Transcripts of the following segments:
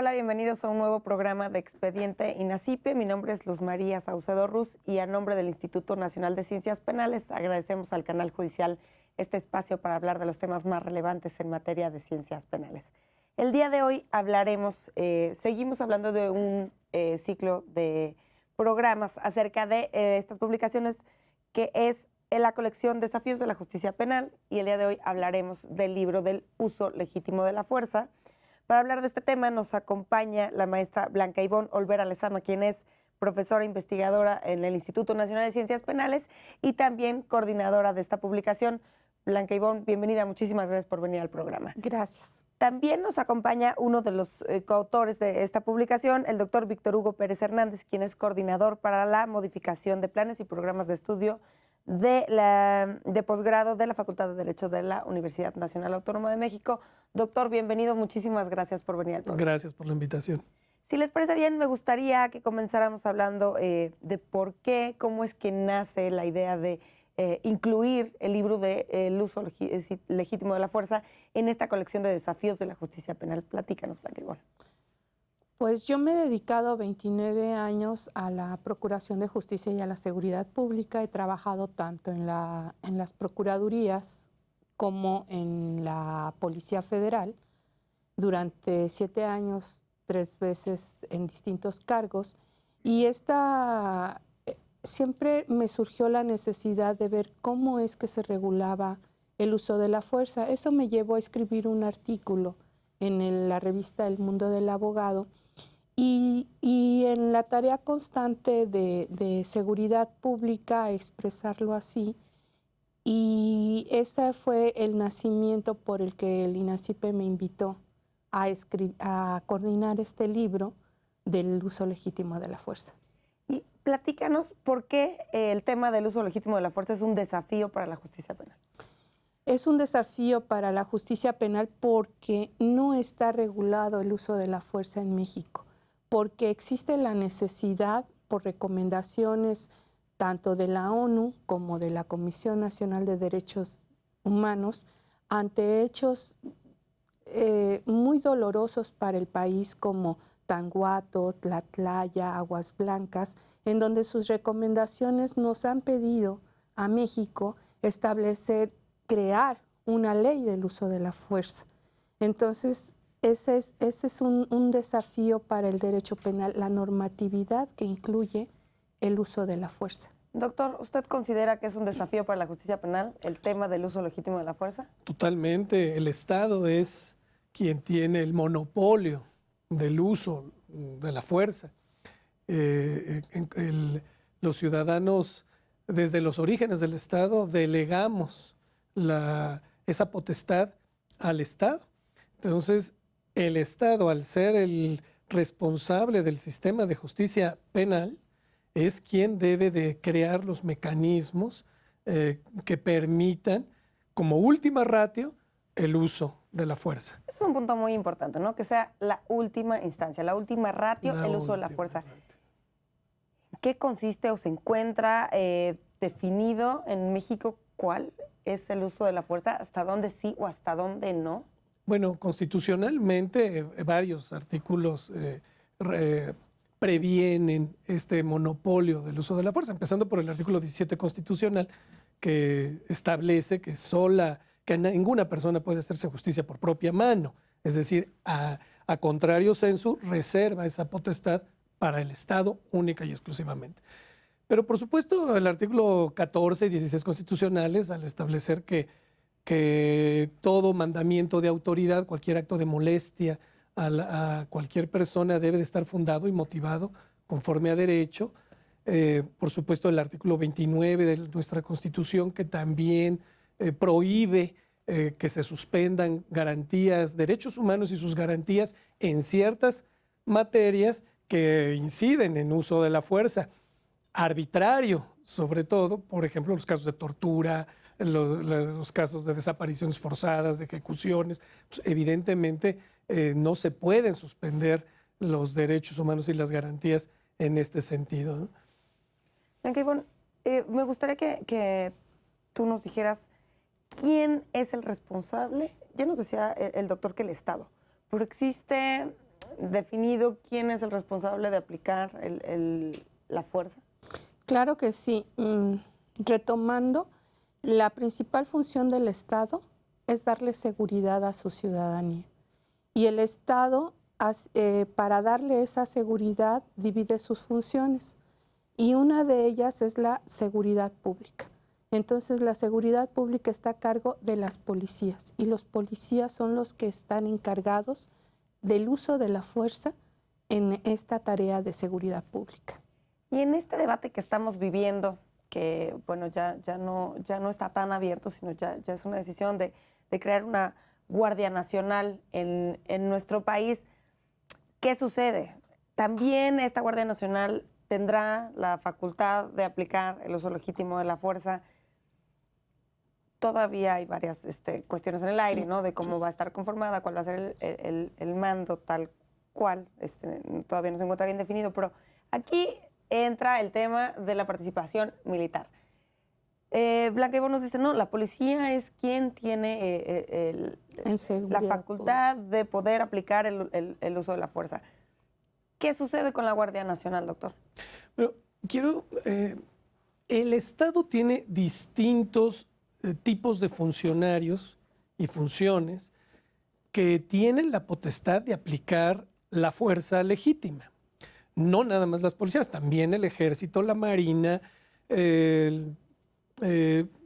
Hola, bienvenidos a un nuevo programa de Expediente INACIPE. Mi nombre es Luz María Saucedo Ruz y a nombre del Instituto Nacional de Ciencias Penales agradecemos al Canal Judicial este espacio para hablar de los temas más relevantes en materia de ciencias penales. El día de hoy seguimos hablando de un ciclo de programas acerca de estas publicaciones que es la colección Desafíos de la Justicia Penal, y el día de hoy hablaremos del libro del uso legítimo de la fuerza. Para hablar de este tema nos acompaña la maestra Blanca Ivonne Olvera Lezama, quien es profesora investigadora en el Instituto Nacional de Ciencias Penales y también coordinadora de esta publicación. Blanca Ivonne, bienvenida, muchísimas gracias por venir al programa. Gracias. También nos acompaña uno de los coautores de esta publicación, el doctor Víctor Hugo Pérez Hernández, quien es coordinador para la modificación de planes y programas de estudio de posgrado de la Facultad de Derecho de la Universidad Nacional Autónoma de México. Doctor, bienvenido, muchísimas gracias por venir al programa. Gracias por la invitación. Si les parece bien, me gustaría que comenzáramos hablando de por qué, cómo es que nace la idea de incluir el libro del uso legítimo de la fuerza en esta colección de desafíos de la justicia penal. Platícanos, Blanca Ivonne. Pues yo me he dedicado 29 años a la Procuración de Justicia y a la Seguridad Pública. He trabajado tanto en las procuradurías como en la Policía Federal durante 7 años, 3 veces en distintos cargos. Y siempre me surgió la necesidad de ver cómo es que se regulaba el uso de la fuerza. Eso me llevó a escribir un artículo en la revista El Mundo del Abogado. Y en la tarea constante de seguridad pública, expresarlo así, y ese fue el nacimiento por el que el INACIPE me invitó a coordinar este libro del uso legítimo de la fuerza. Y platícanos por qué el tema del uso legítimo de la fuerza es un desafío para la justicia penal. Es un desafío para la justicia penal porque no está regulado el uso de la fuerza en México, porque existe la necesidad, por recomendaciones tanto de la ONU como de la Comisión Nacional de Derechos Humanos, ante hechos muy dolorosos para el país como Tanguato, Tlatlaya, Aguas Blancas, en donde sus recomendaciones nos han pedido a México crear una ley del uso de la fuerza. Entonces, ese es un desafío para el derecho penal, la normatividad que incluye el uso de la fuerza. Doctor, ¿usted considera que es un desafío para la justicia penal el tema del uso legítimo de la fuerza? Totalmente. El Estado es quien tiene el monopolio del uso de la fuerza. Los ciudadanos, desde los orígenes del Estado, delegamos esa potestad al Estado. Entonces, el Estado, al ser el responsable del sistema de justicia penal, es quien debe de crear los mecanismos que permitan, como última ratio, el uso de la fuerza. Es un punto muy importante, ¿no? Que sea la última instancia, la última ratio, el uso de la fuerza. ¿Qué consiste o se encuentra definido en México cuál es el uso de la fuerza? ¿Hasta dónde sí o hasta dónde no? Bueno, constitucionalmente varios artículos previenen este monopolio del uso de la fuerza, empezando por el artículo 17 constitucional, que establece que ninguna persona puede hacerse justicia por propia mano. Es decir, a contrario sensu, reserva esa potestad para el Estado única y exclusivamente. Pero por supuesto el artículo 14 y 16 constitucionales, al establecer que todo mandamiento de autoridad, cualquier acto de molestia a cualquier persona debe de estar fundado y motivado conforme a derecho. Por supuesto el artículo 29 de nuestra Constitución, que también prohíbe que se suspendan garantías, derechos humanos y sus garantías en ciertas materias que inciden en uso de la fuerza. Arbitrario, sobre todo, por ejemplo, los casos de tortura, los casos de desapariciones forzadas, de ejecuciones. Pues, evidentemente no se pueden suspender los derechos humanos y las garantías en este sentido, ¿no? Blanca Ivonne, me gustaría que tú nos dijeras quién es el responsable. Ya nos decía el doctor que el Estado, pero existe definido quién es el responsable de aplicar la fuerza? Claro que sí. Retomando, la principal función del Estado es darle seguridad a su ciudadanía. Y el Estado, para darle esa seguridad, divide sus funciones. Y una de ellas es la seguridad pública. Entonces, la seguridad pública está a cargo de las policías. Y los policías son los que están encargados del uso de la fuerza en esta tarea de seguridad pública. Y en este debate que estamos viviendo, que bueno, ya no está tan abierto, sino ya es una decisión de crear una Guardia Nacional en nuestro país, ¿qué sucede? También esta Guardia Nacional tendrá la facultad de aplicar el uso legítimo de la fuerza. Todavía hay varias cuestiones en el aire, ¿no? De cómo va a estar conformada, cuál va a ser el mando tal cual. Todavía no se encuentra bien definido, pero aquí entra el tema de la participación militar. Blanca Ivonne nos dice, no, la policía es quien tiene la facultad de poder aplicar el uso de la fuerza. ¿Qué sucede con la Guardia Nacional, doctor? Bueno, el Estado tiene distintos tipos de funcionarios y funciones que tienen la potestad de aplicar la fuerza legítima. No nada más las policías, también el Ejército, la Marina,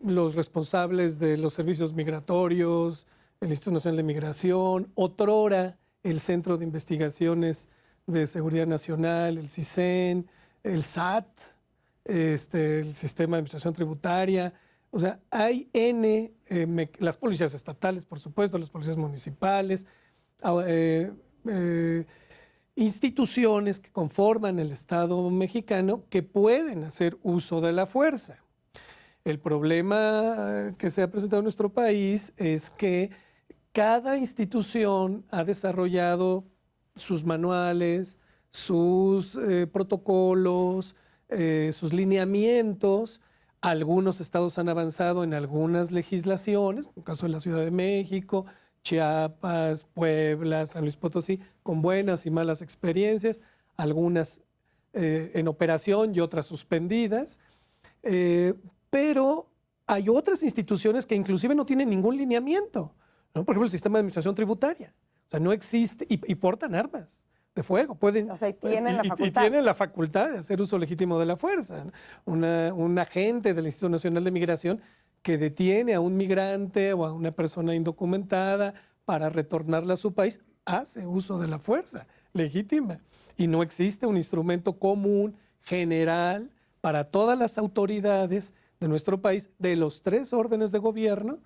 los responsables de los servicios migratorios, el Instituto Nacional de Migración, otrora el Centro de Investigaciones de Seguridad Nacional, el CISEN, el SAT, el Sistema de Administración Tributaria. O sea, hay las policías estatales, por supuesto, las policías municipales, instituciones que conforman el Estado mexicano que pueden hacer uso de la fuerza. El problema que se ha presentado en nuestro país es que cada institución ha desarrollado sus manuales, sus protocolos, sus lineamientos. Algunos estados han avanzado en algunas legislaciones, en el caso de la Ciudad de México, Chiapas, Puebla, San Luis Potosí, con buenas y malas experiencias, algunas en operación y otras suspendidas. Pero hay otras instituciones que inclusive no tienen ningún lineamiento, ¿no? Por ejemplo, el Sistema de Administración Tributaria. O sea, no existe y portan armas de fuego. Pueden, o sea, tienen la facultad de hacer uso legítimo de la fuerza, ¿no? Un agente del Instituto Nacional de Migración que detiene a un migrante o a una persona indocumentada para retornarla a su país, hace uso de la fuerza legítima. Y no existe un instrumento común, general, para todas las autoridades de nuestro país, de los 3 órdenes de gobierno,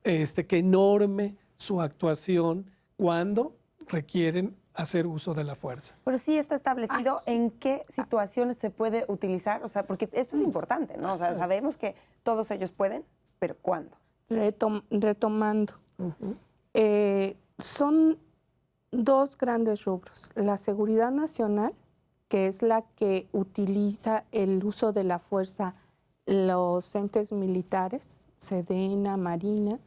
que norme su actuación cuando requieren hacer uso de la fuerza. Pero sí está establecido en qué situaciones se puede utilizar, o sea, porque esto es importante, ¿no? O sea, sabemos que todos ellos pueden, pero ¿cuándo? Retomando. Son 2 grandes rubros. La seguridad nacional, que es la que utiliza el uso de la fuerza los entes militares, Sedena, Marina,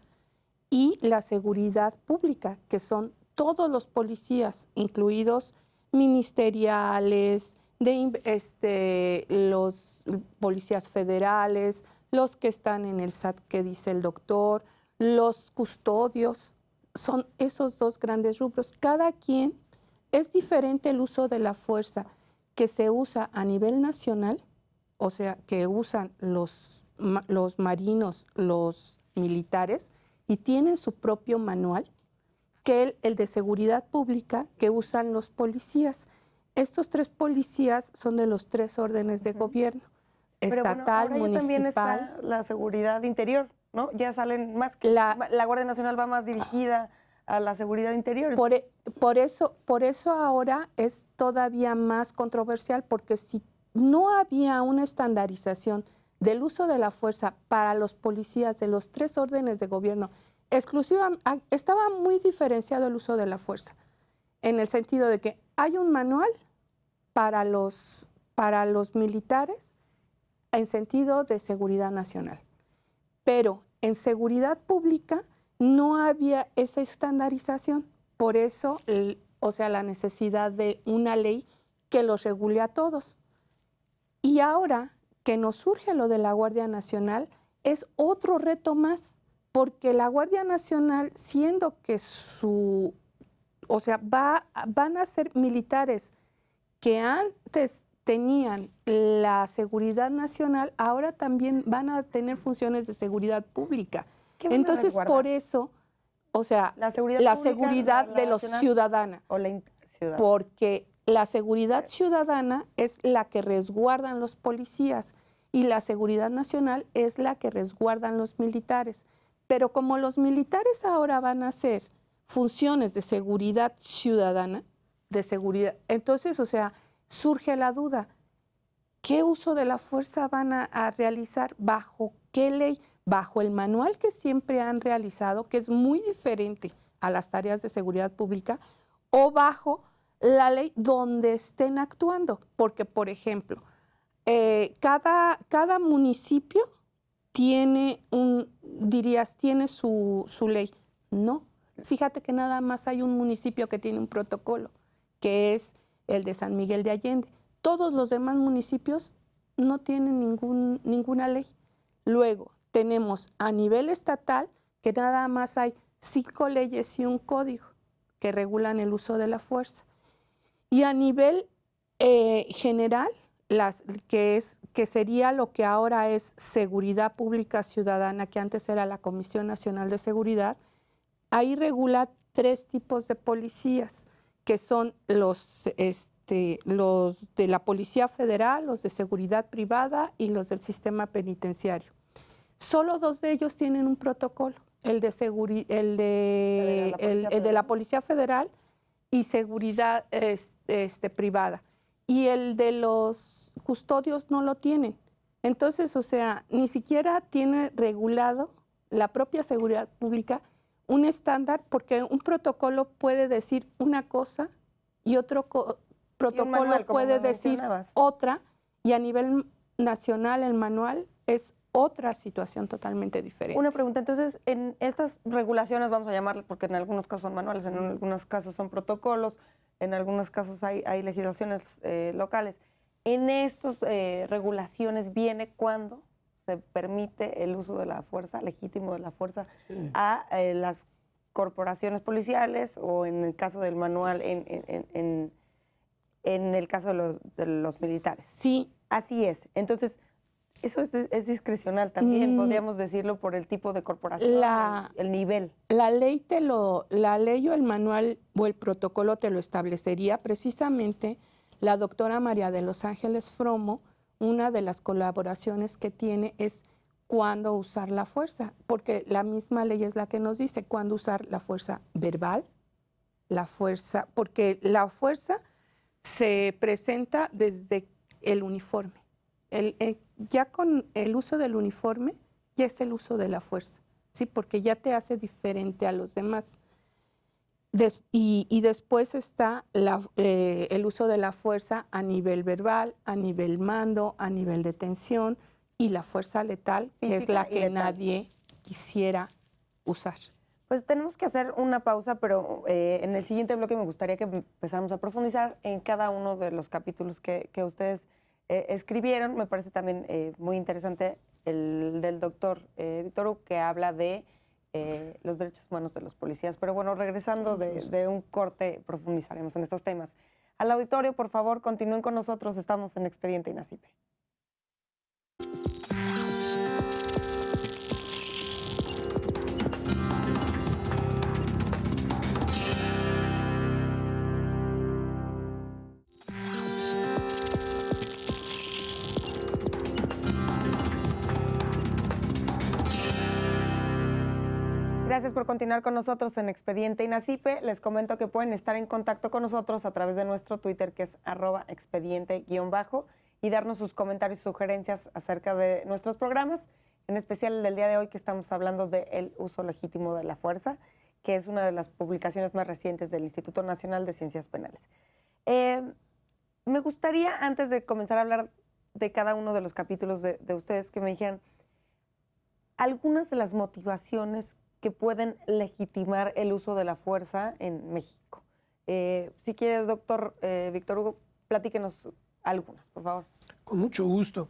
y la seguridad pública, que son todos los policías, incluidos ministeriales, los policías federales, los que están en el SAT, que dice el doctor, los custodios, son esos 2 grandes rubros. Cada quien es diferente el uso de la fuerza que se usa a nivel nacional, o sea, que usan los marinos, los militares, y tienen su propio manual, que el de seguridad pública que usan los policías. Estos 3 policías son de los 3 órdenes de gobierno, estatal, bueno, municipal. También está la seguridad interior, ¿no? Ya salen más que la Guardia Nacional va más dirigida a la seguridad interior. Por eso ahora es todavía más controversial, porque si no había una estandarización del uso de la fuerza para los policías de los 3 órdenes de gobierno, estaba muy diferenciado el uso de la fuerza, en el sentido de que hay un manual para los militares en sentido de seguridad nacional, pero en seguridad pública no había esa estandarización. Por eso o sea, la necesidad de una ley que los regule a todos. Y ahora que nos surge lo de la Guardia Nacional, es otro reto más, porque la Guardia Nacional, siendo que van a ser militares que antes tenían la seguridad nacional, ahora también van a tener funciones de seguridad pública. Entonces, por eso, o sea, la seguridad de los ciudadanos, porque la seguridad ciudadana es la que resguardan los policías y la seguridad nacional es la que resguardan los militares. Pero como los militares ahora van a hacer funciones de seguridad ciudadana, entonces, o sea, surge la duda, ¿qué uso de la fuerza van a realizar? ¿Bajo qué ley? ¿Bajo el manual que siempre han realizado, que es muy diferente a las tareas de seguridad pública, o bajo la ley donde estén actuando? Porque, por ejemplo, cada municipio tiene tiene su ley. No, fíjate que nada más hay un municipio que tiene un protocolo, que es el de San Miguel de Allende. Todos los demás municipios no tienen ninguna ley. Luego, tenemos a nivel estatal que nada más hay 5 leyes y un código que regulan el uso de la fuerza. Y a nivel general, que sería lo que ahora es Seguridad Pública Ciudadana, que antes era la Comisión Nacional de Seguridad, ahí regula 3 tipos de policías, que son los de la Policía Federal, los de Seguridad Privada y los del Sistema Penitenciario. Solo 2 de ellos tienen un protocolo, el de la Policía Federal y Seguridad Privada. Y el de los custodios no lo tienen. Entonces, o sea, ni siquiera tiene regulado la propia seguridad pública un estándar, porque un protocolo puede decir una cosa y otro protocolo puede decir otra, y a nivel nacional el manual es otra situación totalmente diferente. Una pregunta, entonces, en estas regulaciones, vamos a llamarlas, porque en algunos casos son manuales, en algunos casos son protocolos, en algunos casos hay legislaciones locales. En estas regulaciones viene cuando se permite el uso de la fuerza, legítimo de la fuerza, a las corporaciones policiales, o en el caso del manual, en el caso de los militares. Sí. Así es. Entonces, eso es discrecional también, podríamos decirlo, por el tipo de corporación, el nivel. La ley o el manual o el protocolo te lo establecería. Precisamente la doctora María de los Ángeles Fromo, una de las colaboraciones que tiene es cuándo usar la fuerza, porque la misma ley es la que nos dice cuándo usar la fuerza verbal, porque la fuerza se presenta desde el uniforme. Ya con el uso del uniforme, ya es el uso de la fuerza, ¿sí? Porque ya te hace diferente a los demás. Y después está el uso de la fuerza a nivel verbal, a nivel mando, a nivel de tensión, y la fuerza letal, que es la que nadie quisiera usar. Pues tenemos que hacer una pausa, pero en el siguiente bloque me gustaría que empezáramos a profundizar en cada uno de los capítulos que ustedes escribieron. Me parece también muy interesante el del doctor Víctor Hugo, que habla de los derechos humanos de los policías. Pero bueno, regresando de un corte, profundizaremos en estos temas. Al auditorio, por favor, continúen con nosotros. Estamos en Expediente INACIPE. Gracias por continuar con nosotros en Expediente INACIPE. Les comento que pueden estar en contacto con nosotros a través de nuestro Twitter, que es @expediente_, y darnos sus comentarios y sugerencias acerca de nuestros programas, en especial el del día de hoy, que estamos hablando del uso legítimo de la fuerza, que es una de las publicaciones más recientes del Instituto Nacional de Ciencias Penales. Me gustaría, antes de comenzar a hablar de cada uno de los capítulos de ustedes, que me dijeran algunas de las motivaciones que pueden legitimar el uso de la fuerza en México. Si quiere, doctor Víctor Hugo, platíquenos algunas, por favor. Con mucho gusto.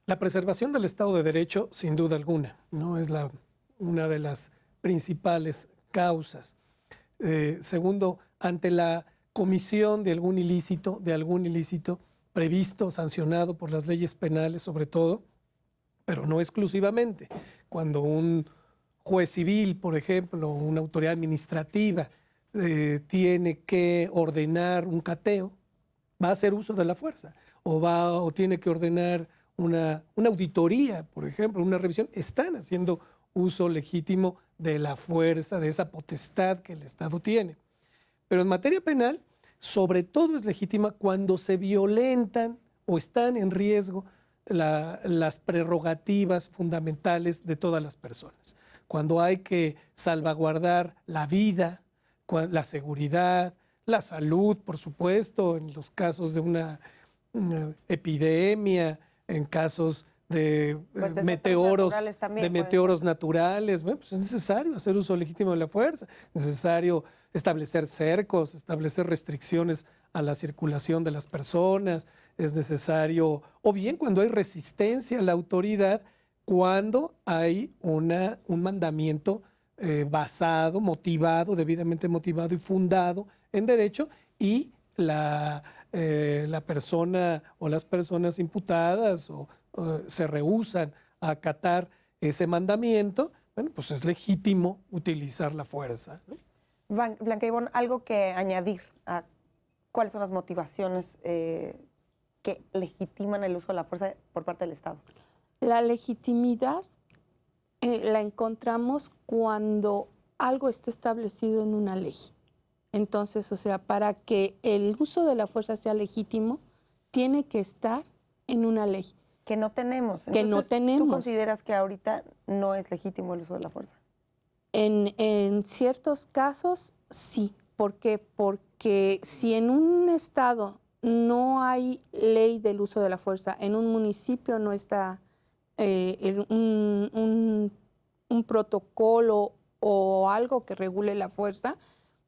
La preservación del Estado de Derecho, sin duda alguna, ¿no? Es una de las principales causas. Segundo, ante la comisión de algún ilícito previsto, sancionado por las leyes penales sobre todo, pero no exclusivamente. Cuando un juez civil, por ejemplo, una autoridad administrativa tiene que ordenar un cateo, va a hacer uso de la fuerza, o tiene que ordenar una auditoría, por ejemplo, una revisión, están haciendo uso legítimo de la fuerza, de esa potestad que el Estado tiene. Pero en materia penal, sobre todo es legítima cuando se violentan o están en riesgo las prerrogativas fundamentales de todas las personas. Cuando hay que salvaguardar la vida, la seguridad, la salud, por supuesto, en los casos de una epidemia, en casos de meteoros naturales, bueno, pues es necesario hacer uso legítimo de la fuerza, es necesario establecer cercos, establecer restricciones a la circulación de las personas, es necesario, o bien cuando hay resistencia a la autoridad, cuando hay un mandamiento debidamente motivado y fundado en derecho, y la persona o las personas imputadas se rehúsan a acatar ese mandamiento, bueno, pues es legítimo utilizar la fuerza, ¿no? Blanca Ivonne, algo que añadir a cuáles son las motivaciones que legitiman el uso de la fuerza por parte del Estado. La legitimidad la encontramos cuando algo está establecido en una ley. Entonces, o sea, para que el uso de la fuerza sea legítimo, tiene que estar en una ley. Que no tenemos. Entonces, que no tenemos. ¿Tú consideras que ahorita no es legítimo el uso de la fuerza? En ciertos casos, sí. ¿Por qué? Porque si en un estado no hay ley del uso de la fuerza, en un municipio no está un protocolo o algo que regule la fuerza,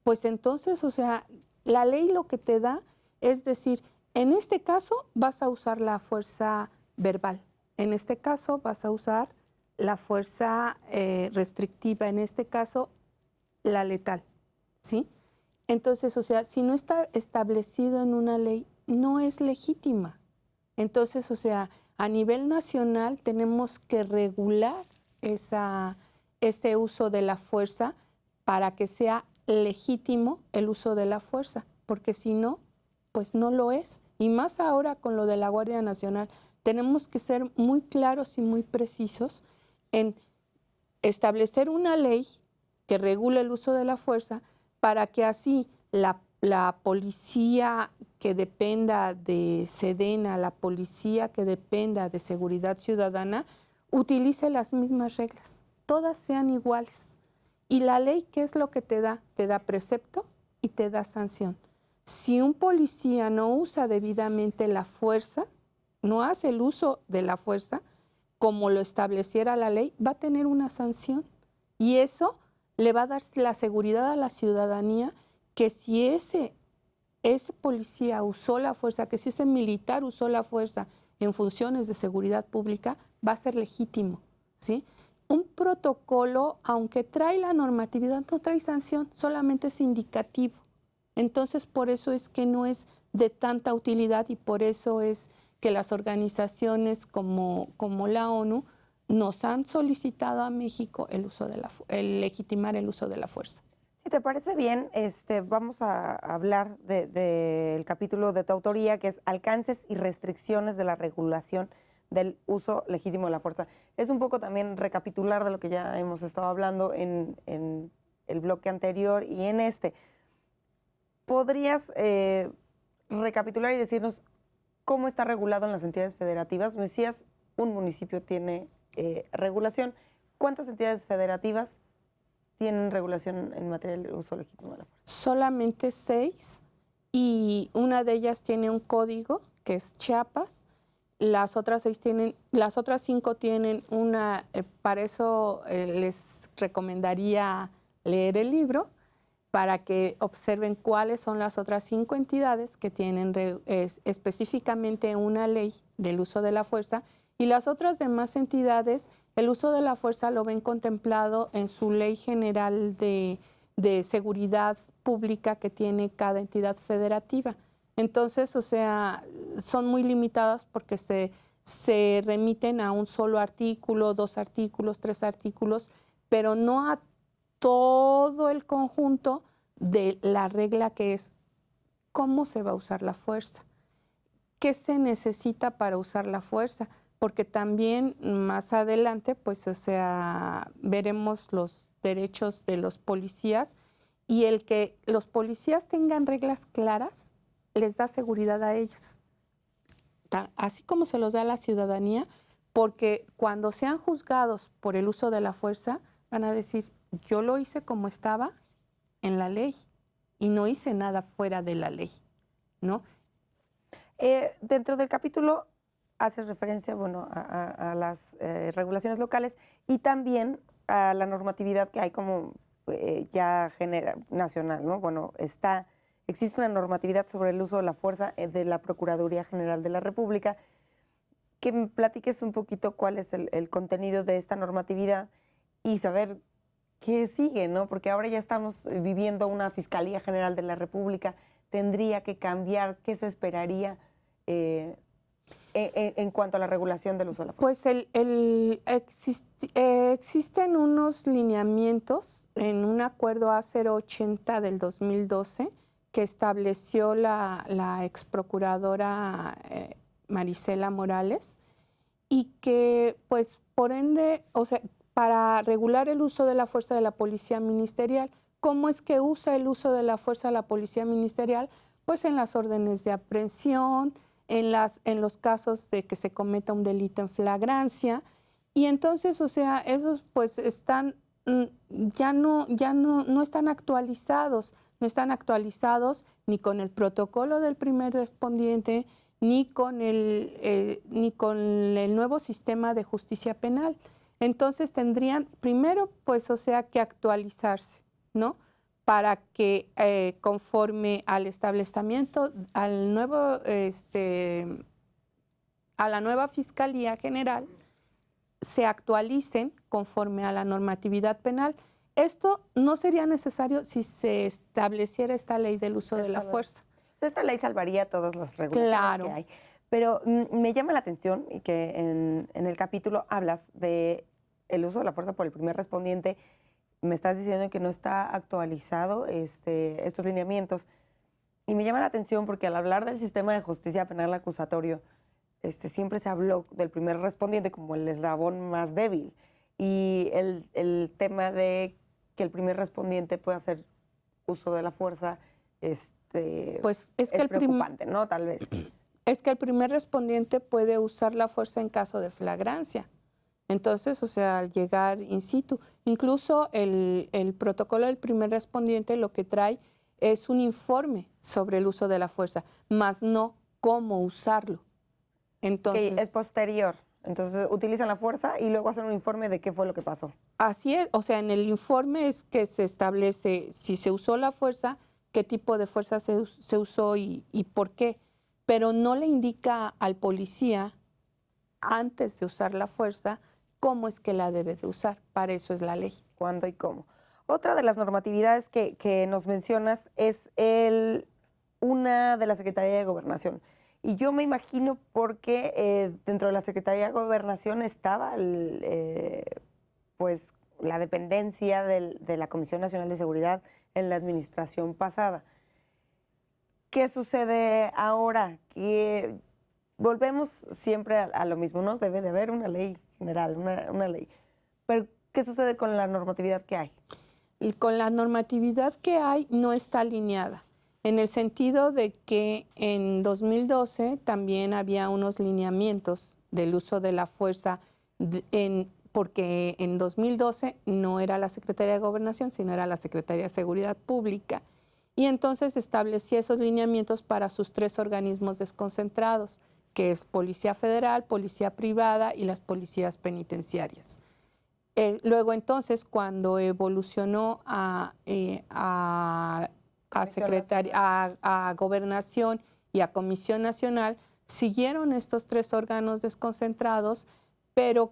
pues entonces, o sea, la ley lo que te da es decir, en este caso vas a usar la fuerza verbal, en este caso vas a usar la fuerza restrictiva, en este caso la letal, ¿sí? Entonces, o sea, si no está establecido en una ley, no es legítima. Entonces, o sea, a nivel nacional tenemos que regular ese uso de la fuerza para que sea legítimo el uso de la fuerza, porque si no, pues no lo es. Y más ahora con lo de la Guardia Nacional, tenemos que ser muy claros y muy precisos en establecer una ley que regule el uso de la fuerza para que así la policía que dependa de Sedena, la policía que dependa de Seguridad Ciudadana, utilice las mismas reglas, todas sean iguales. Y la ley, ¿qué es lo que te da? Te da precepto y te da sanción. Si un policía no usa debidamente la fuerza, no hace el uso de la fuerza como lo estableciera la ley, va a tener una sanción. Y eso le va a dar la seguridad a la ciudadanía que si ese policía usó la fuerza, que si ese militar usó la fuerza en funciones de seguridad pública, va a ser legítimo, ¿sí? Un protocolo, aunque trae la normatividad, no trae sanción, solamente es indicativo. Entonces, por eso es que no es de tanta utilidad y por eso es que las organizaciones como la ONU nos han solicitado a México el legitimar el uso de la fuerza. Si te parece bien, vamos a hablar del capítulo de tu autoría, que es alcances y restricciones de la regulación del uso legítimo de la fuerza. Es un poco también recapitular de lo que ya hemos estado hablando en el bloque anterior y en este. ¿Podrías recapitular y decirnos cómo está regulado en las entidades federativas? Me decías, un municipio tiene regulación. ¿Cuántas entidades federativas tienen regulación en materia del uso legítimo de la fuerza? Solamente 6 y una de ellas tiene un código que es Chiapas. Las otras 5 tienen una, para eso les recomendaría leer el libro. para que observen cuáles son las otras 5 entidades que tienen específicamente una ley del uso de la fuerza, y las otras demás entidades el uso de la fuerza lo ven contemplado en su ley general de seguridad pública que tiene cada entidad federativa. Entonces, o sea, son muy limitadas porque se remiten a un solo artículo, 2 artículos, 3 artículos, pero no a todo el conjunto de la regla que es cómo se va a usar la fuerza, qué se necesita para usar la fuerza, porque también más adelante, pues, o sea, veremos los derechos de los policías, y el que los policías tengan reglas claras les da seguridad a ellos, así como se los da a la ciudadanía, porque cuando sean juzgados por el uso de la fuerza, van a decir, yo lo hice como estaba en la ley y no hice nada fuera de la ley, ¿no? Dentro del capítulo haces referencia, bueno, a las regulaciones locales y también a la normatividad que hay como ya nacional, ¿no? Bueno, existe una normatividad sobre el uso de la fuerza de la Procuraduría General de la República. Que me platiques un poquito cuál es el contenido de esta normatividad y saber qué sigue, ¿no? Porque ahora ya estamos viviendo una Fiscalía General de la República. ¿Tendría que cambiar? ¿Qué se esperaría en cuanto a la regulación del uso de la fuerza? Pues existen unos lineamientos en un acuerdo A080 del 2012 que estableció la ex procuradora Marisela Morales, y que, pues, por ende, o sea, para regular el uso de la fuerza de la Policía Ministerial. ¿Cómo es que usa el uso de la fuerza de la Policía Ministerial? Pues en las órdenes de aprehensión, en los casos de que se cometa un delito en flagrancia. Y entonces, o sea, esos pues están, ya no están actualizados, no están actualizados ni con el protocolo del primer respondiente, ni con el nuevo sistema de justicia penal. Entonces tendrían primero, pues, o sea, que actualizarse, ¿no? Para que conforme al establecimiento, a la nueva Fiscalía General, se actualicen conforme a la normatividad penal. Esto no sería necesario si se estableciera esta ley del uso de la fuerza. Esta ley salvaría todas las regulaciones que hay. Pero me llama la atención que en el capítulo hablas de el uso de la fuerza por el primer respondiente. Me estás diciendo que no está actualizado estos lineamientos. Y me llama la atención porque al hablar del sistema de justicia penal acusatorio, siempre se habló del primer respondiente como el eslabón más débil. Y el tema de que el primer respondiente pueda hacer uso de la fuerza pues es que preocupante, ¿no? Tal vez. Es que el primer respondiente puede usar la fuerza en caso de flagrancia. Entonces, o sea, al llegar in situ, incluso el protocolo del primer respondiente lo que trae es un informe sobre el uso de la fuerza, más no cómo usarlo. Entonces, es posterior. Entonces, utilizan la fuerza y luego hacen un informe de qué fue lo que pasó. Así es, o sea, en el informe es que se establece si se usó la fuerza, qué tipo de fuerza se usó y por qué, pero no le indica al policía antes de usar la fuerza cómo es que la debe de usar. Para eso es la ley. ¿Cuándo y cómo? Otra de las normatividades que nos mencionas es una de la Secretaría de Gobernación. Y yo me imagino porque dentro de la Secretaría de Gobernación estaba pues la dependencia de la Comisión Nacional de Seguridad en la administración pasada. ¿Qué sucede ahora? Que volvemos siempre a lo mismo, ¿no? Debe de haber una ley general, una ley. Pero, ¿qué sucede con la normatividad que hay? Y con la normatividad que hay no está alineada, en el sentido de que en 2012 también había unos lineamientos del uso de la fuerza, porque en 2012 no era la Secretaría de Gobernación, sino era la Secretaría de Seguridad Pública. Y entonces establecía esos lineamientos para sus 3 organismos desconcentrados, que es Policía Federal, Policía Privada y las policías penitenciarias. Luego entonces, cuando evolucionó a Gobernación y a Comisión Nacional, siguieron estos 3 órganos desconcentrados, pero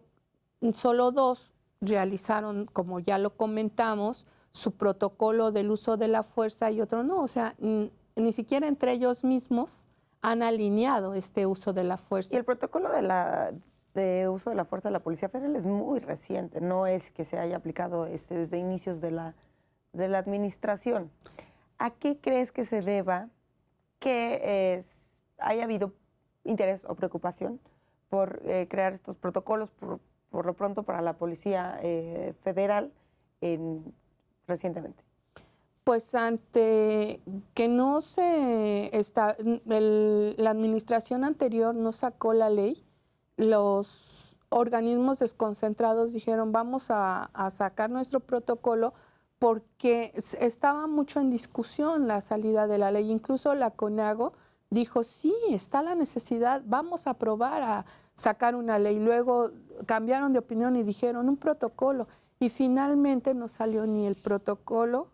solo 2 realizaron, como ya lo comentamos, su protocolo del uso de la fuerza y otro no. O sea, ni siquiera entre ellos mismos han alineado este uso de la fuerza. Y el protocolo de uso de la fuerza de la Policía Federal es muy reciente, no es que se haya aplicado desde inicios de la administración. ¿A qué crees que se deba que haya habido interés o preocupación por crear estos protocolos por lo pronto para la Policía Federal recientemente? Pues ante que no la administración anterior no sacó la ley, los organismos desconcentrados dijeron vamos a sacar nuestro protocolo porque estaba mucho en discusión la salida de la ley. Incluso la CONAGO dijo, sí, está la necesidad, vamos a probar a sacar una ley. Luego cambiaron de opinión y dijeron un protocolo. Y finalmente no salió ni el protocolo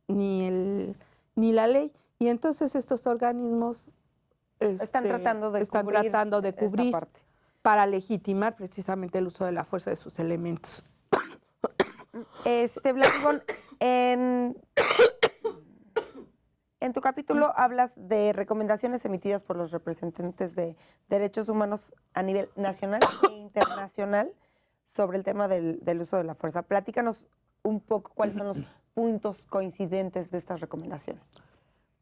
ni la ley. Y entonces estos organismos están tratando de cubrir para legitimar precisamente el uso de la fuerza de sus elementos. Blasón, en tu capítulo hablas de recomendaciones emitidas por los representantes de derechos humanos a nivel nacional e internacional sobre el tema del uso de la fuerza. Platícanos un poco cuáles son los puntos coincidentes de estas recomendaciones.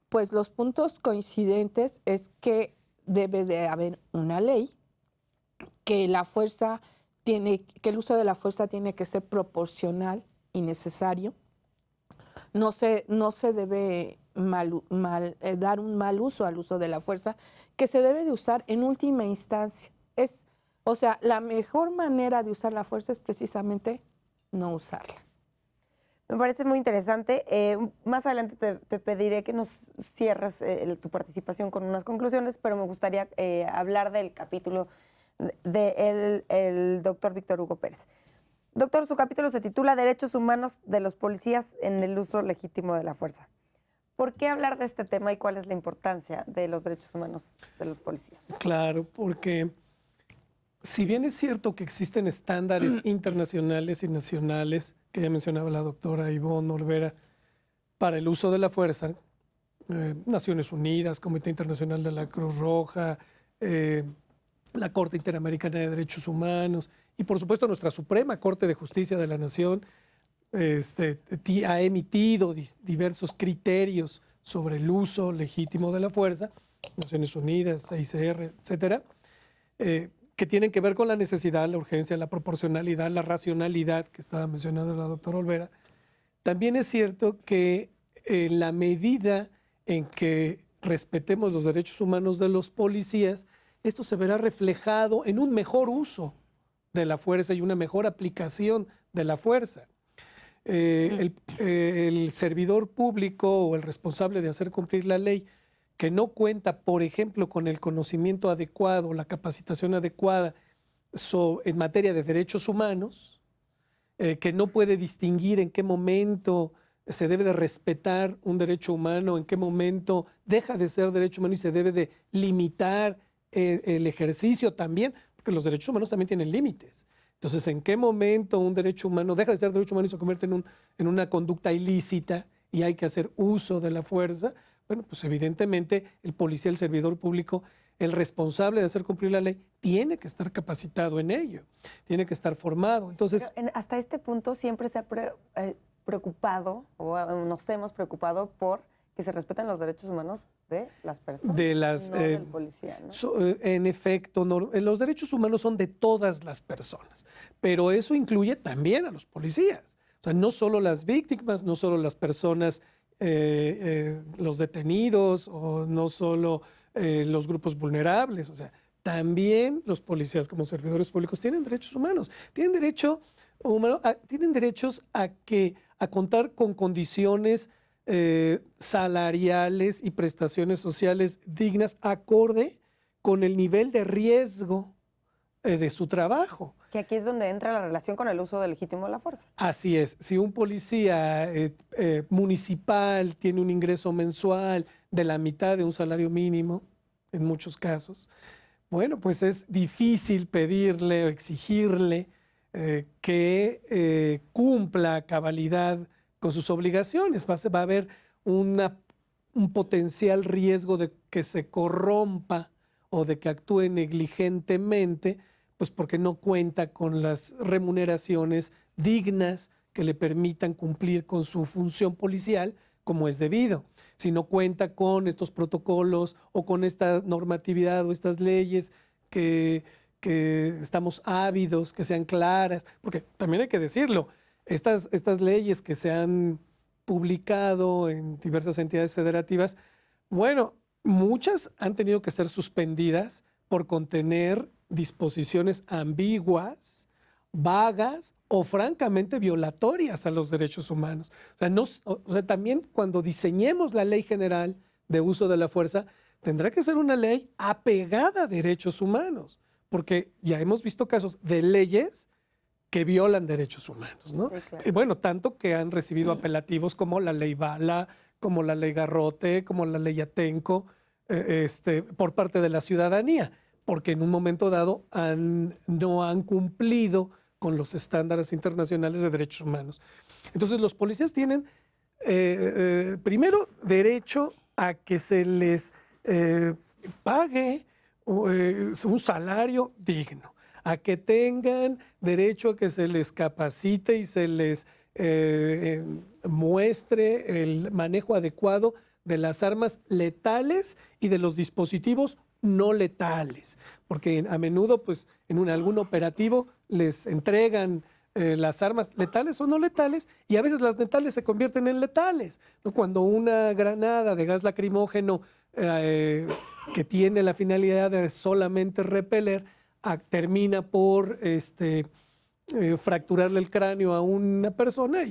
Pues los puntos coincidentes es que debe de haber una ley, que el uso de la fuerza tiene que ser proporcional y necesario. No se debe dar un mal uso al uso de la fuerza, que se debe de usar en última instancia. O sea, la mejor manera de usar la fuerza es precisamente no usarla. Me parece muy interesante. Más adelante te pediré que nos cierres tu participación con unas conclusiones, pero me gustaría hablar del capítulo del doctor Víctor Hugo Pérez. Doctor, su capítulo se titula Derechos humanos de los policías en el uso legítimo de la fuerza. ¿Por qué hablar de este tema y cuál es la importancia de los derechos humanos de los policías? Claro, porque si bien es cierto que existen estándares internacionales y nacionales, que ya mencionaba la doctora Ivonne Olvera, para el uso de la fuerza, Naciones Unidas, Comité Internacional de la Cruz Roja, la Corte Interamericana de Derechos Humanos y por supuesto nuestra Suprema Corte de Justicia de la Nación ha emitido diversos criterios sobre el uso legítimo de la fuerza, Naciones Unidas, CICR, etcétera, que tienen que ver con la necesidad, la urgencia, la proporcionalidad, la racionalidad que estaba mencionando la doctora Olvera. También es cierto que en la medida en que respetemos los derechos humanos de los policías, esto se verá reflejado en un mejor uso de la fuerza y una mejor aplicación de la fuerza. El servidor público o el responsable de hacer cumplir la ley que no cuenta, por ejemplo, con el conocimiento adecuado, la capacitación adecuada en materia de derechos humanos, que no puede distinguir en qué momento se debe de respetar un derecho humano, en qué momento deja de ser derecho humano y se debe de limitar el ejercicio también, porque los derechos humanos también tienen límites. Entonces, ¿en qué momento un derecho humano deja de ser derecho humano y se convierte en una conducta ilícita y hay que hacer uso de la fuerza? Bueno, pues evidentemente el policía, el servidor público, el responsable de hacer cumplir la ley, tiene que estar capacitado en ello, tiene que estar formado. Entonces, hasta este punto siempre se ha preocupado, o nos hemos preocupado por que se respeten los derechos humanos de las personas, no del policía, ¿no? En efecto, los derechos humanos son de todas las personas, pero eso incluye también a los policías. O sea, no solo las víctimas, no solo las personas, los detenidos, o no solo los grupos vulnerables. O sea, también los policías como servidores públicos tienen derechos humanos. Tienen derechos a contar con condiciones salariales y prestaciones sociales dignas acorde con el nivel de riesgo de su trabajo. Que aquí es donde entra la relación con el uso legítimo de la fuerza. Así es. Si un policía municipal tiene un ingreso mensual de la mitad de un salario mínimo, en muchos casos, bueno, pues es difícil pedirle o exigirle que cumpla a cabalidad con sus obligaciones. Va a haber un potencial riesgo de que se corrompa o de que actúe negligentemente, pues porque no cuenta con las remuneraciones dignas que le permitan cumplir con su función policial como es debido. Si no cuenta con estos protocolos o con esta normatividad o estas leyes que estamos ávidos, que sean claras, porque también hay que decirlo, estas leyes que se han publicado en diversas entidades federativas, bueno, muchas han tenido que ser suspendidas por contener disposiciones ambiguas, vagas o francamente violatorias a los derechos humanos. O sea, también cuando diseñemos la ley general de uso de la fuerza, tendrá que ser una ley apegada a derechos humanos, porque ya hemos visto casos de leyes que violan derechos humanos, ¿no? Sí, claro. Y bueno, tanto que han recibido apelativos como la ley Bala, como la ley Garrote, como la ley Atenco, por parte de la ciudadanía, porque en un momento dado no han cumplido con los estándares internacionales de derechos humanos. Entonces, los policías tienen, primero, derecho a que se les pague un salario digno, a que tengan derecho a que se les capacite y se les muestre el manejo adecuado de las armas letales y de los dispositivos no letales, porque a menudo, pues, en algún operativo les entregan las armas letales o no letales, y a veces las letales se convierten en letales, ¿no? Cuando una granada de gas lacrimógeno que tiene la finalidad de solamente repeler, termina por fracturarle el cráneo a una persona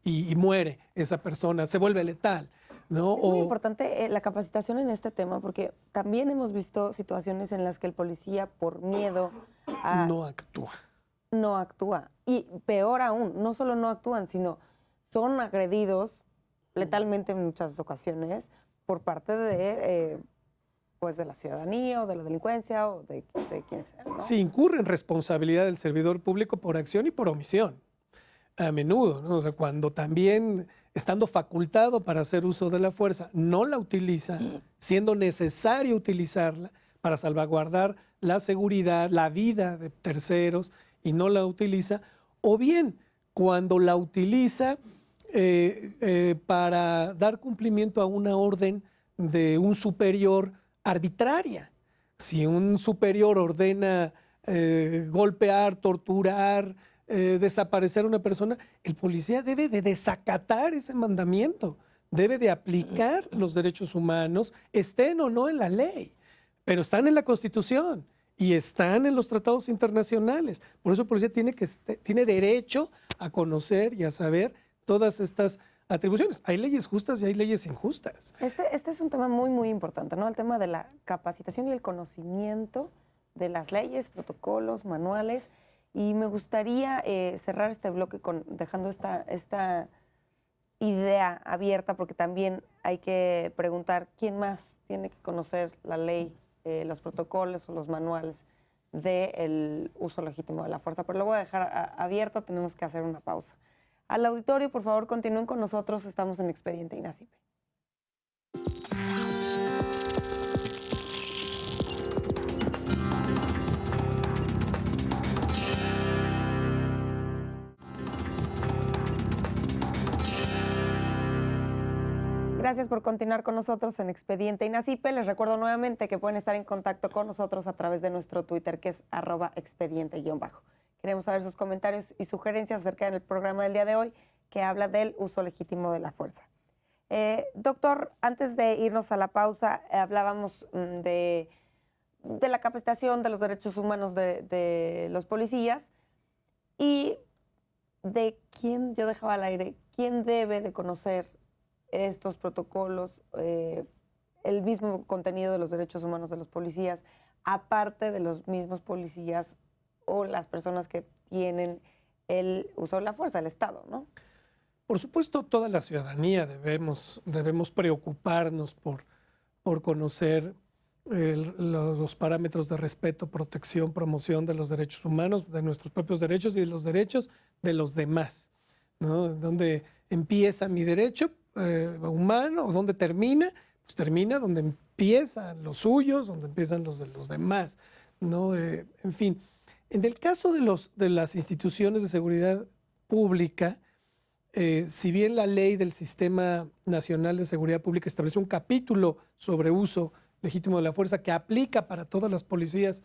y muere esa persona, se vuelve letal, ¿no? Es muy importante la capacitación en este tema, porque también hemos visto situaciones en las que el policía, por miedo a... no actúa. No actúa. Y peor aún, no solo no actúan, sino son agredidos letalmente en muchas ocasiones por parte de, pues de la ciudadanía o de la delincuencia o de quien sea, ¿no? Sí, incurre en responsabilidad del servidor público por acción y por omisión. A menudo, ¿no? O sea, cuando también, estando facultado para hacer uso de la fuerza, no la utiliza, siendo necesario utilizarla para salvaguardar la seguridad, la vida de terceros, y no la utiliza, o bien cuando la utiliza para dar cumplimiento a una orden de un superior arbitraria. Si un superior ordena golpear, torturar, desaparecer a una persona, el policía debe de desacatar ese mandamiento, debe de aplicar los derechos humanos, estén o no en la ley, pero están en la Constitución y están en los tratados internacionales. Por eso el policía tiene derecho a conocer y a saber todas estas atribuciones. Hay leyes justas y hay leyes injustas. Este es un tema muy, muy importante, ¿no? El tema de la capacitación y el conocimiento de las leyes, protocolos, manuales. Y me gustaría cerrar este bloque dejando esta idea abierta, porque también hay que preguntar quién más tiene que conocer la ley, los protocolos o los manuales del uso legítimo de la fuerza. Pero lo voy a dejar abierto, tenemos que hacer una pausa. Al auditorio, por favor, continúen con nosotros, estamos en Expediente INACIPE. Gracias por continuar con nosotros en Expediente INACIPE. Les recuerdo nuevamente que pueden estar en contacto con nosotros a través de nuestro Twitter, que es @expediente_. Queremos saber sus comentarios y sugerencias acerca del programa del día de hoy, que habla del uso legítimo de la fuerza. Doctor, antes de irnos a la pausa, hablábamos de la capacitación de los derechos humanos de los policías y de quién, yo dejaba al aire, quién debe de conocer estos protocolos, el mismo contenido de los derechos humanos de los policías, aparte de los mismos policías o las personas que tienen el uso de la fuerza, el Estado, ¿no? Por supuesto, toda la ciudadanía debemos preocuparnos por conocer los parámetros de respeto, protección, promoción de los derechos humanos, de nuestros propios derechos y de los derechos de los demás, ¿no? Donde empieza mi derecho humano o donde termina, pues termina donde empiezan los suyos, donde empiezan los de los demás, ¿no? En fin, en el caso de las instituciones de seguridad pública, si bien la ley del Sistema Nacional de Seguridad Pública establece un capítulo sobre uso legítimo de la fuerza que aplica para todas las policías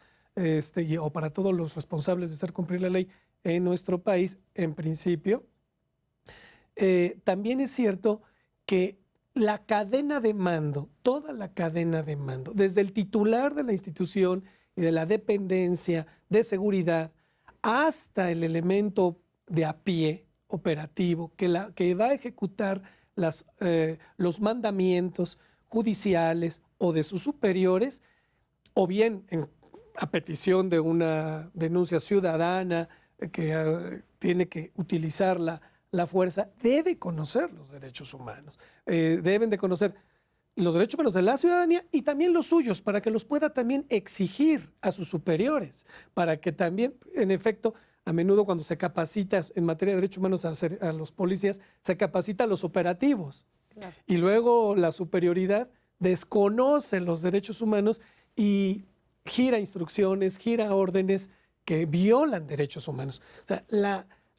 o para todos los responsables de hacer cumplir la ley en nuestro país, en principio, también es cierto que la cadena de mando, toda la cadena de mando, desde el titular de la institución y de la dependencia de seguridad hasta el elemento de a pie operativo que va a ejecutar los mandamientos judiciales o de sus superiores, o bien a petición de una denuncia ciudadana que tiene que utilizar la fuerza, debe conocer los derechos humanos. Deben de conocer los derechos humanos de la ciudadanía y también los suyos, para que los pueda también exigir a sus superiores, para que también, en efecto, a menudo cuando se capacita en materia de derechos humanos a los policías, se capacita a los operativos. Claro. Y luego la superioridad desconoce los derechos humanos y gira instrucciones, gira órdenes que violan derechos humanos. O sea,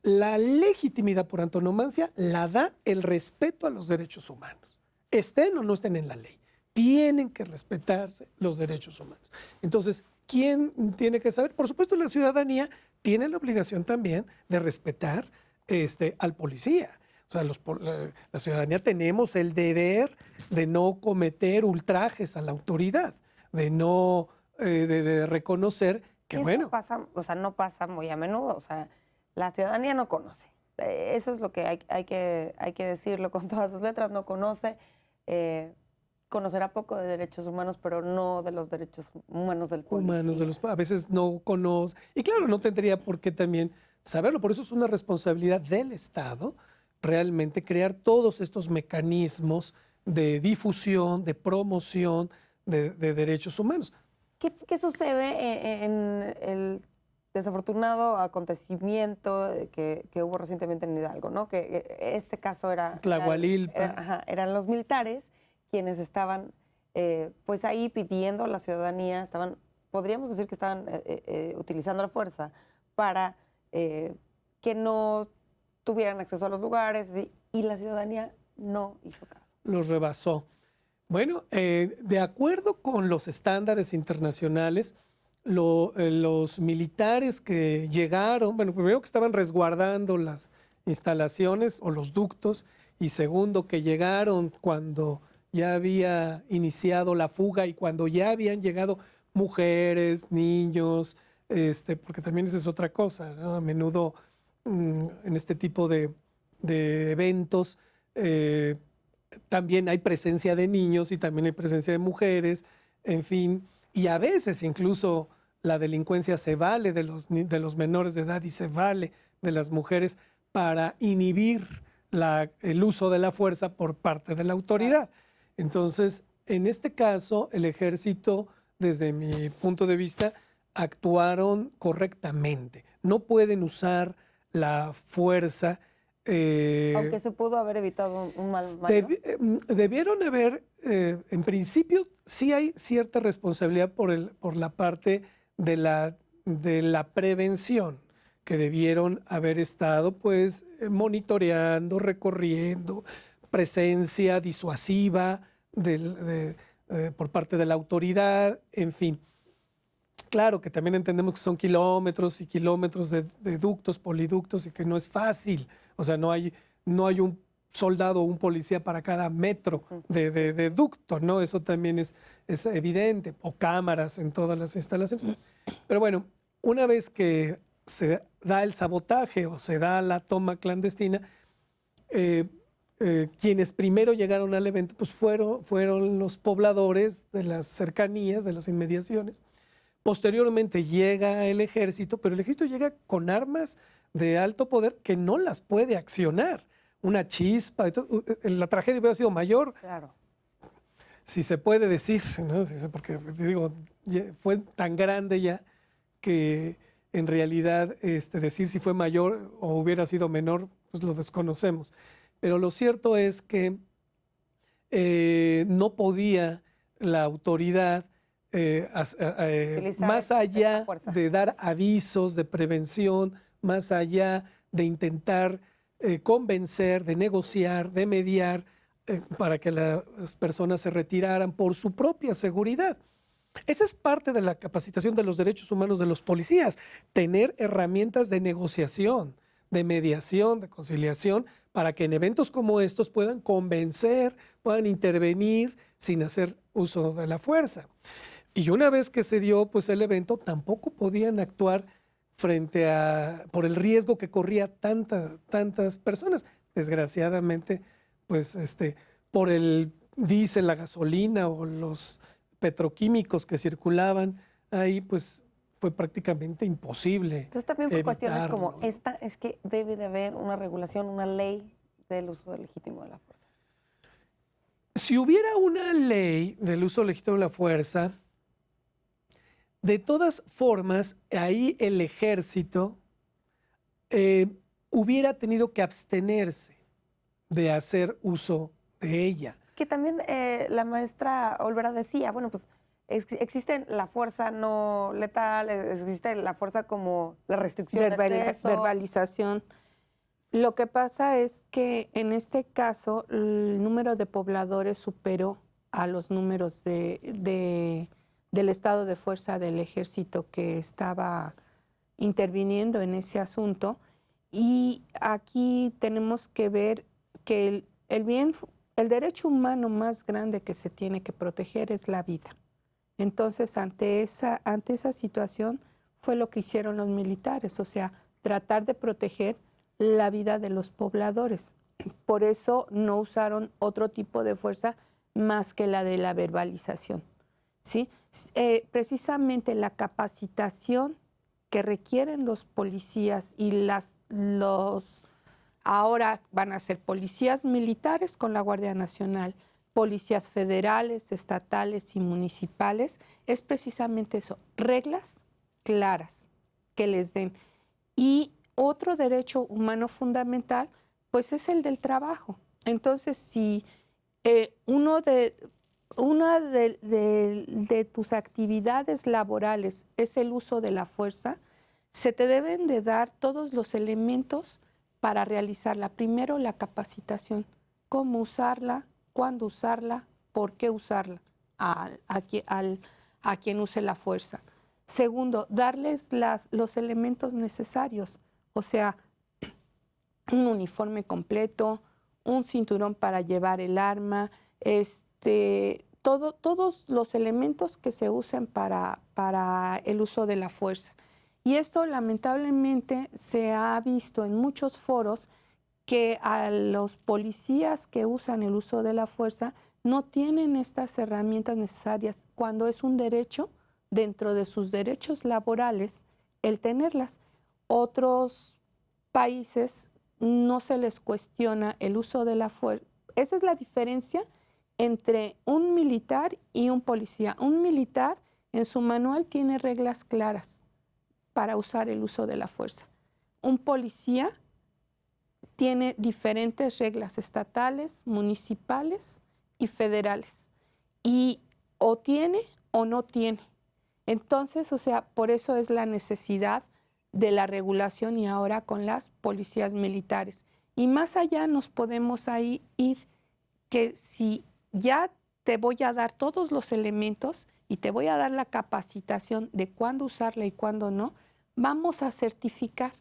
la legitimidad por antonomasia la da el respeto a los derechos humanos. Estén o no estén en la ley, tienen que respetarse los derechos humanos. Entonces, ¿quién tiene que saber? Por supuesto, la ciudadanía tiene la obligación también de respetar al policía. O sea, la ciudadanía tenemos el deber de no cometer ultrajes a la autoridad, de no de reconocer que, bueno... Pasa, o sea, no pasa muy a menudo, o sea, la ciudadanía no conoce. Eso es lo que hay que decirlo con todas sus letras, no conoce, conocerá poco de derechos humanos, pero no de los derechos humanos del policía. A veces no conoce, y claro, no tendría por qué también saberlo, por eso es una responsabilidad del Estado realmente crear todos estos mecanismos de difusión, de promoción de derechos humanos. ¿Qué sucede en el desafortunado acontecimiento que hubo recientemente en Hidalgo, ¿no? Que este caso era... Tlahualilpa. Eran los militares quienes estaban pues ahí pidiendo a la ciudadanía, podríamos decir que estaban utilizando la fuerza para que no tuvieran acceso a los lugares, y la ciudadanía no hizo caso. Los rebasó. Bueno, de acuerdo con los estándares internacionales, los militares que llegaron, bueno, primero que estaban resguardando las instalaciones o los ductos, y segundo que llegaron cuando ya había iniciado la fuga y cuando ya habían llegado mujeres, niños, porque también esa es otra cosa, ¿no? A menudo en este tipo de eventos también hay presencia de niños y también hay presencia de mujeres, en fin, y a veces incluso la delincuencia se vale de los menores de edad y se vale de las mujeres para inhibir el uso de la fuerza por parte de la autoridad. Entonces, en este caso, el ejército, desde mi punto de vista, actuaron correctamente. No pueden usar la fuerza. Aunque se pudo haber evitado un mal mayor. Debieron haber, en principio, sí hay cierta responsabilidad por la parte de la prevención, que debieron haber estado pues monitoreando, recorriendo, presencia disuasiva por parte de la autoridad, en fin. Claro que también entendemos que son kilómetros y kilómetros de ductos, poliductos, y que no es fácil. O sea, no hay un soldado o un policía para cada metro de ducto, ¿no? Eso también es evidente. O cámaras en todas las instalaciones. Pero bueno, una vez que se da el sabotaje o se da la toma clandestina, quienes primero llegaron al evento pues fueron los pobladores de las cercanías, de las inmediaciones, Posteriormente llega el ejército, pero el ejército llega con armas de alto poder que no las puede accionar. Una chispa, la tragedia hubiera sido mayor, Claro. si se puede decir, ¿no? Porque digo, fue tan grande ya que en realidad decir si fue mayor o hubiera sido menor, pues lo desconocemos. Pero lo cierto es que no podía la autoridad, más allá de dar avisos de prevención, más allá de intentar convencer, de negociar, de mediar, para que las personas se retiraran por su propia seguridad. Esa es parte de la capacitación de los derechos humanos de los policías, tener herramientas de negociación, de mediación, de conciliación, para que en eventos como estos puedan convencer, puedan intervenir sin hacer uso de la fuerza. Y una vez que se dio pues, el evento, tampoco podían actuar por el riesgo que corría tantas personas. Desgraciadamente, pues por el diésel, la gasolina o los petroquímicos que circulaban ahí, pues fue prácticamente imposible. Entonces también por cuestiones como esta, es que debe de haber una regulación, una ley del uso legítimo de la fuerza. Si hubiera una ley del uso legítimo de la fuerza, de todas formas, ahí el ejército hubiera tenido que abstenerse de hacer uso de ella. Que también la maestra Olvera decía, bueno, pues existe la fuerza no letal, existe la fuerza como la restricción verbalización. Lo que pasa es que en este caso el número de pobladores superó a los números del estado de fuerza del ejército que estaba interviniendo en ese asunto, y aquí tenemos que ver que el derecho humano más grande que se tiene que proteger es la vida. Entonces, ante esa situación fue lo que hicieron los militares, o sea, tratar de proteger la vida de los pobladores. Por eso no usaron otro tipo de fuerza más que la de la verbalización, ¿sí? Precisamente la capacitación que requieren los policías y ahora van a ser policías militares con la Guardia Nacional, policías federales, estatales y municipales, es precisamente eso, reglas claras que les den. Y otro derecho humano fundamental, pues es el del trabajo. Entonces, si una de tus actividades laborales es el uso de la fuerza, se te deben de dar todos los elementos para realizarla. Primero, la capacitación, cómo usarla, cuándo usarla, por qué usarla a quien use la fuerza. Segundo, darles los elementos necesarios, o sea, un uniforme completo, un cinturón para llevar el arma, todos los elementos que se usen para el uso de la fuerza. Y esto lamentablemente se ha visto en muchos foros que a los policías que usan el uso de la fuerza no tienen estas herramientas necesarias cuando es un derecho dentro de sus derechos laborales el tenerlas. Otros países no se les cuestiona el uso de la fuerza. Esa es la diferencia entre un militar y un policía. Un militar en su manual tiene reglas claras para usar el uso de la fuerza. Un policía tiene diferentes reglas estatales, municipales y federales. Y o tiene o no tiene. Entonces, o sea, por eso es la necesidad de la regulación y ahora con las policías militares. Y más allá nos podemos ahí ir, que si ya te voy a dar todos los elementos y te voy a dar la capacitación de cuándo usarla y cuándo no, vamos a certificar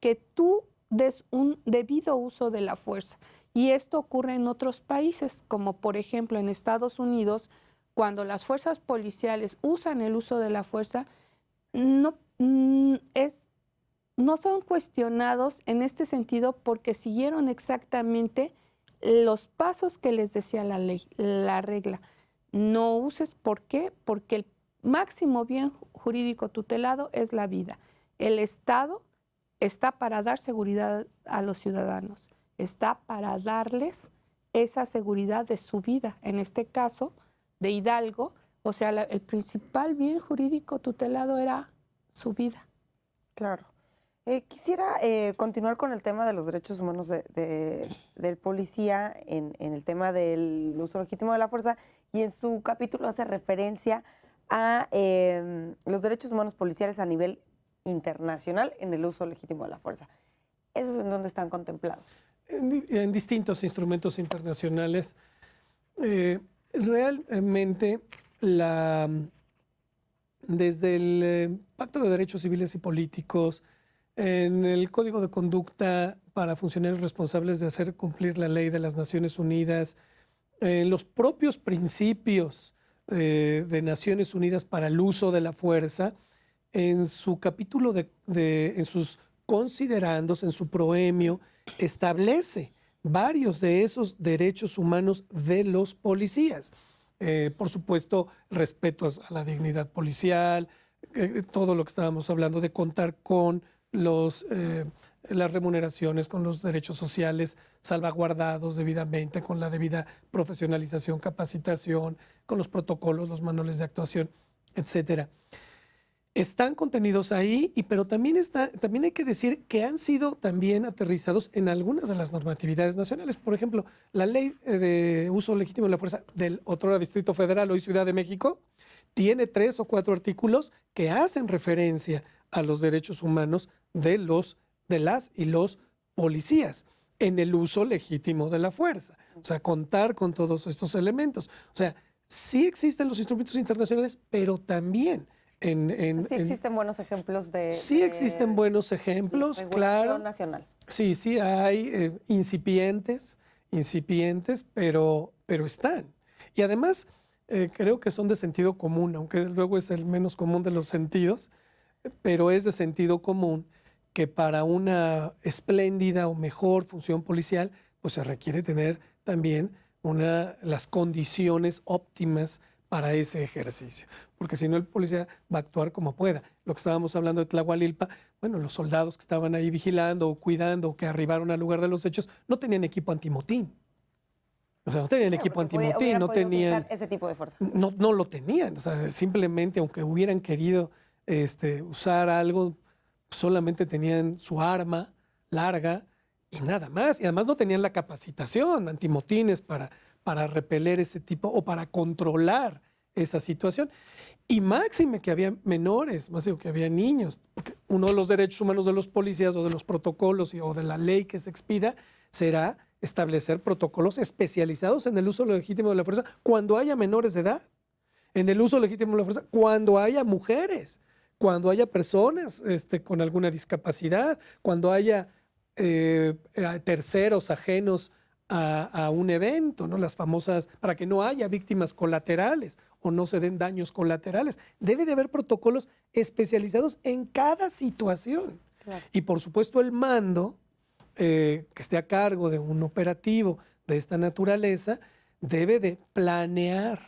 que tú des un debido uso de la fuerza. Y esto ocurre en otros países, como por ejemplo en Estados Unidos, cuando las fuerzas policiales usan el uso de la fuerza, no son cuestionados en este sentido porque siguieron exactamente los pasos que les decía la ley, la regla. No uses, ¿por qué? Porque máximo bien jurídico tutelado es la vida. El Estado está para dar seguridad a los ciudadanos, está para darles esa seguridad de su vida. En este caso, de Hidalgo, o sea, el principal bien jurídico tutelado era su vida. Claro. Quisiera continuar con el tema de los derechos humanos del policía en el tema del uso legítimo de la fuerza, y en su capítulo hace referencia a los derechos humanos policiales a nivel internacional en el uso legítimo de la fuerza. ¿Esos en dónde están contemplados? En distintos instrumentos internacionales. Realmente, desde el Pacto de Derechos Civiles y Políticos, en el Código de Conducta para funcionarios responsables de hacer cumplir la ley de las Naciones Unidas, en los propios principios de Naciones Unidas para el uso de la fuerza, en su capítulo en sus considerandos, en su proemio, establece varios de esos derechos humanos de los policías. Por supuesto, respeto a la dignidad policial, todo lo que estábamos hablando de contar con las remuneraciones, con los derechos sociales salvaguardados debidamente, con la debida profesionalización, capacitación, con los protocolos, los manuales de actuación, etcétera. Están contenidos ahí, pero también hay que decir que han sido también aterrizados en algunas de las normatividades nacionales. Por ejemplo, la Ley de Uso Legítimo de la Fuerza del otrora Distrito Federal, hoy Ciudad de México, tiene 3 o 4 artículos que hacen referencia a los derechos humanos de las y los policías en el uso legítimo de la fuerza. O sea, contar con todos estos elementos. O sea, sí existen los instrumentos internacionales, pero también sí existen buenos ejemplos Sí existen buenos ejemplos, claro. Nacional. Sí, hay incipientes, pero están. Y además, creo que son de sentido común, aunque luego es el menos común de los sentidos, pero es de sentido común que para una espléndida o mejor función policial, pues se requiere tener también las condiciones óptimas para ese ejercicio, porque si no el policía va a actuar como pueda. Lo que estábamos hablando de Tlahualilpa, bueno, los soldados que estaban ahí vigilando o cuidando o que arribaron al lugar de los hechos no tenían equipo antimotín. O sea, no tenían equipo antimotín, no tenían ese tipo de fuerza. No lo tenían. O sea, simplemente, aunque hubieran querido usar algo, solamente tenían su arma larga y nada más. Y además no tenían la capacitación, antimotines para repeler ese tipo o para controlar esa situación. Y máxime que había menores, más digo que había niños, porque uno de los derechos humanos de los policías o de los protocolos o de la ley que se expida será establecer protocolos especializados en el uso legítimo de la fuerza cuando haya menores de edad, en el uso legítimo de la fuerza cuando haya mujeres, cuando haya personas con alguna discapacidad, cuando haya terceros ajenos a un evento, ¿no? Las famosas, para que no haya víctimas colaterales o no se den daños colaterales. Debe de haber protocolos especializados en cada situación. Claro. Y por supuesto el mando que esté a cargo de un operativo de esta naturaleza debe de planear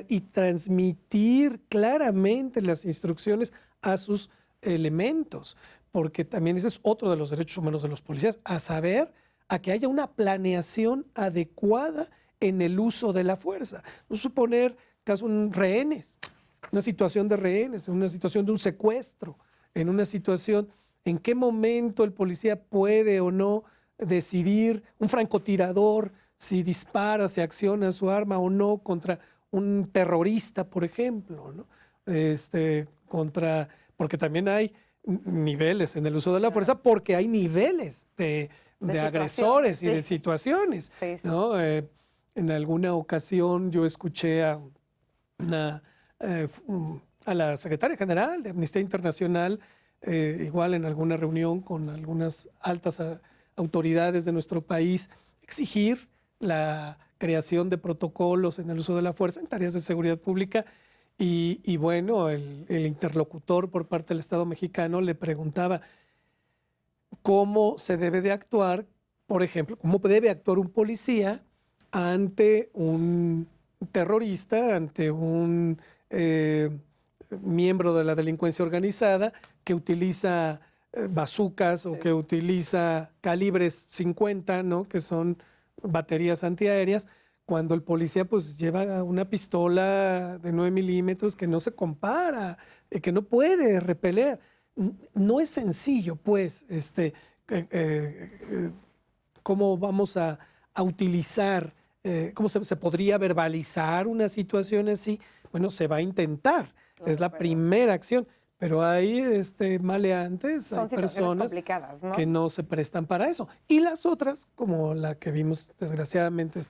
y transmitir claramente las instrucciones a sus elementos, porque también ese es otro de los derechos humanos de los policías, a que haya una planeación adecuada en el uso de la fuerza. No suponer caso rehenes, una situación de rehenes, en una situación de un secuestro, en una situación en qué momento el policía puede o no decidir, un francotirador, si dispara, si acciona su arma o no contra un terrorista, por ejemplo, ¿no? Porque también hay niveles en el uso de la fuerza, porque hay niveles de agresores y de situaciones, sí. ¿No? En alguna ocasión yo escuché a la secretaria general de Amnistía Internacional, igual en alguna reunión con algunas altas autoridades de nuestro país, exigir la creación de protocolos en el uso de la fuerza en tareas de seguridad pública. Y bueno, el interlocutor por parte del Estado mexicano le preguntaba cómo se debe de actuar, por ejemplo, cómo debe actuar un policía ante un terrorista, ante un miembro de la delincuencia organizada que utiliza bazucas o que utiliza calibres 50, ¿no? Que son baterías antiaéreas, cuando el policía pues lleva una pistola de 9 milímetros que no se compara, que no puede repeler. No es sencillo, pues, cómo vamos a utilizar, cómo se podría verbalizar una situación así. Bueno, se va a intentar, es la primera acción, pero hay maleantes, hay personas complicadas, ¿no? que no se prestan para eso. Y las otras, como la que vimos desgraciadamente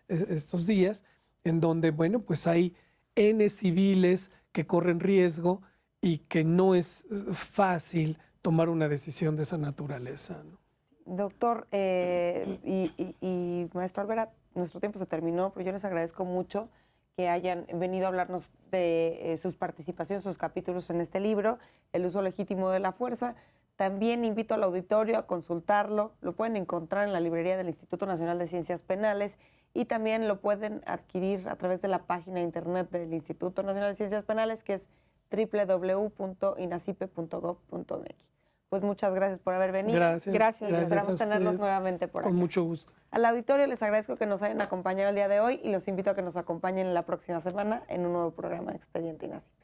estos días, en donde, bueno, pues hay N civiles que corren riesgo y que no es fácil tomar una decisión de esa naturaleza, ¿no? Doctor y maestro Alvear, nuestro tiempo se terminó, pero yo les agradezco mucho que hayan venido a hablarnos de sus participaciones, sus capítulos en este libro, El uso legítimo de la fuerza. También invito al auditorio a consultarlo. Lo pueden encontrar en la librería del Instituto Nacional de Ciencias Penales y también lo pueden adquirir a través de la página de internet del Instituto Nacional de Ciencias Penales, que es www.inacipe.gov.mx. Pues muchas gracias por haber venido. Gracias. Esperamos tenerlos nuevamente por acá. Con mucho gusto. Al auditorio les agradezco que nos hayan acompañado el día de hoy y los invito a que nos acompañen la próxima semana en un nuevo programa de Expediente INACIPE.